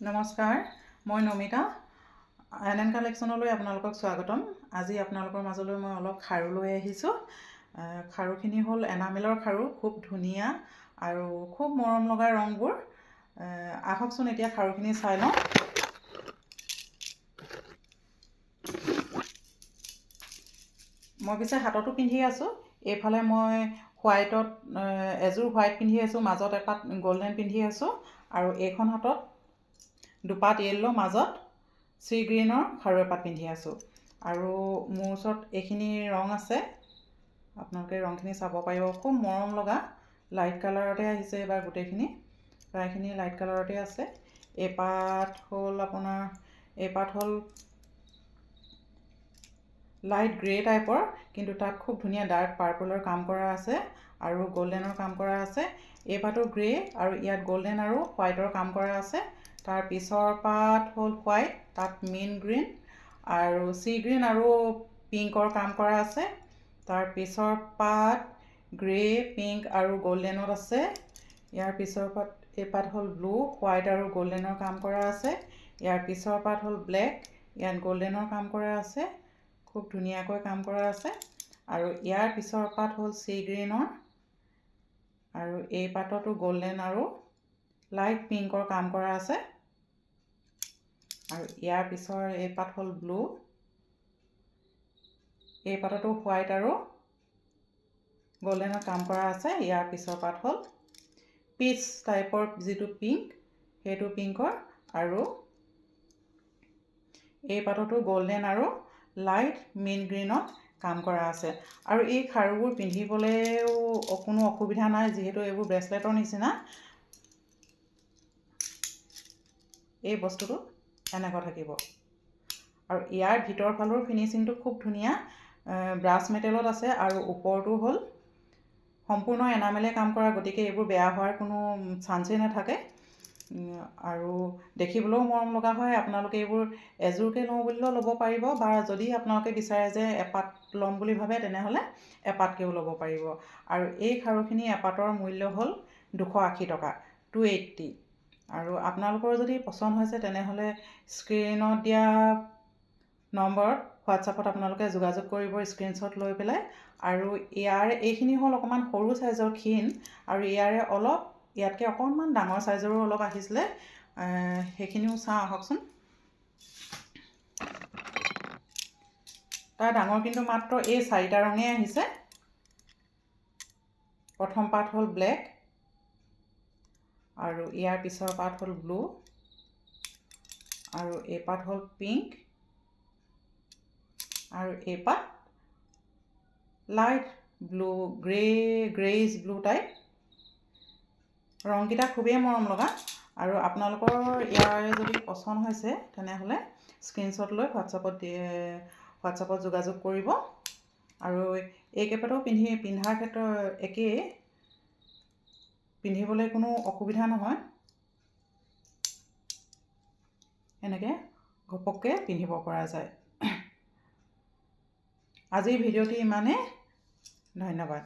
নমস্কাৰ, মই নমিতা এন কালেকশ্যনলৈ আপোনালোকক স্বাগতম। আজি আপোনালোকৰ মাজলৈ মই অলপ খাৰু লৈ আহিছোঁ। খাৰুখিনি হ'ল এনামেলৰ খাৰু, খুব ধুনীয়া আৰু খুব মৰম লগা ৰংবোৰ। আহকচোন এতিয়া খাৰুখিনি চাই লওঁ। মই পিছে হাততো পিন্ধি আছোঁ। এইফালে মই হোৱাইটত এযোৰ হোৱাইট পিন্ধি আছোঁ, মাজত এপাত গল্ডেন পিন্ধি আছোঁ আৰু এইখন হাতত দুপাত য়েল্লো, মাজত চি গ্ৰীণৰ খাৰু এপাত পিন্ধি আছোঁ। আৰু মোৰ ওচৰত এইখিনি ৰং আছে, আপোনালোকে ৰংখিনি চাব পাৰিব। খুব মৰম লগা লাইট কালাৰতে আহিছে এইবাৰ গোটেইখিনি, প্ৰায়খিনি লাইট কালাৰতে আছে। এইপাত হ'ল লাইট গ্ৰে টাইপৰ, কিন্তু তাত খুব ধুনীয়া ডাৰ্ক পাৰ্পলৰ কাম কৰা আছে আৰু গল্ডেনৰ কাম কৰা আছে। এইপাতো গ্ৰে আৰু ইয়াত গল্ডেন আৰু হোৱাইটৰ কাম কৰা আছে। তাৰ পিছৰ পাত হ'ল হোৱাইট, তাত মিন গ্ৰীণ আৰু চি গ্ৰীণ আৰু পিংকৰ কাম কৰা আছে। তাৰ পিছৰ পাত গ্ৰে, পিংক আৰু গল্ডেনত আছে। ইয়াৰ পিছৰ এইপাত হ'ল ব্লু, হোৱাইট আৰু গল্ডেনৰ কাম কৰা আছে। ইয়াৰ পিছৰ পাত হ'ল ব্লেক, ইয়াত গল্ডেনৰ কাম কৰা আছে, খুব ধুনীয়াকৈ কাম কৰা আছে। আৰু ইয়াৰ পিছৰ পাত হ'ল চি গ্ৰীণৰ আৰু এই পাততো গল্ডেন আৰু লাইট পিংকৰ কাম কৰা আছে। আৰু ইয়াৰ পিছৰ এই পাত হ'ল ব্লু, এই পাততো হোৱাইট আৰু গল্ডেনৰ কাম কৰা আছে। ইয়াৰ পিছৰ পাত হ'ল পিচ টাইপৰ, যিটো পিংক সেইটো পিংকৰ, আৰু এই পাততো গল্ডেন আৰু লাইট মিন গ্ৰীণত কাম কৰা আছে। আৰু এই খাৰুবোৰ পিন্ধিবলৈও কোনো অসুবিধা নাই, যিহেতু এইবোৰ ব্ৰেচলেটৰ নিচিনা। এই বস্তুটো এনেকুৱা থাকিব। আৰু ইয়াৰ ভিতৰ ফালৰ ফিনিচিংটো খুব ধুনীয়া, ব্ৰাছ মেটেলত আছে আৰু ওপৰটো হ'ল সম্পূৰ্ণ এনামেলে কাম কৰা, গতিকে এইবোৰ বেয়া হোৱাৰ কোনো চান্সেই নাথাকে আৰু দেখিবলৈও মৰম লগা হয়। আপোনালোকে এইবোৰ এযোৰকৈ লওঁ বুলিলেও ল'ব পাৰিব, বা যদি আপোনালোকে বিচাৰে যে এপাত ল'ম বুলি ভাবে তেনেহ'লে এপাতকৈও ল'ব পাৰিব। আৰু এই খাৰুখিনি এপাতৰ মূল্য হ'ল 280 টকা, 280। আৰু আপোনালোকৰ যদি পচন্দ হৈছে তেনেহ'লে স্ক্ৰীণত দিয়া নম্বৰত হোৱাটছআপত আপোনালোকে যোগাযোগ কৰিব, স্ক্ৰীনশ্বট লৈ পেলাই। আৰু এইখিনি হ'ল অকণমান সৰু চাইজৰ ক্ষীণ, আৰু ইয়াতকৈ অকণমান ডাঙৰ চাইজৰো অলপ আহিছিলে, সেইখিনিও চাওঁ আহকচোন। তাৰ ডাঙৰ কিন্তু মাত্ৰ এই 4টা ৰঙেই আহিছে। প্ৰথম পাত হ'ল ব্লেক, আৰু ইয়াৰ পিছৰ পাত হ'ল ব্লু, আৰু এই পাত হ'ল পিংক, আৰু এই পাত light blue, greige blue type. ৰংকেইটা খুবেই মৰম লগা। আৰু আপোনালোকৰ ইয়াৰে যদি পচন্দ হৈছে তেনেহ'লে স্ক্ৰীনশ্বট লৈ হোৱাটছআপত যোগাযোগ কৰিব। আৰু এইকেইপাতো পিন্ধাৰ ক্ষেত্ৰত একেই, পিন্ধিবলৈ কোনো অসুবিধা নহয়, এনেকৈ ঘপককৈ পিন্ধিব পৰা যায়। আজিৰ ভিডিঅ'টি ইমানেই, ধন্যবাদ।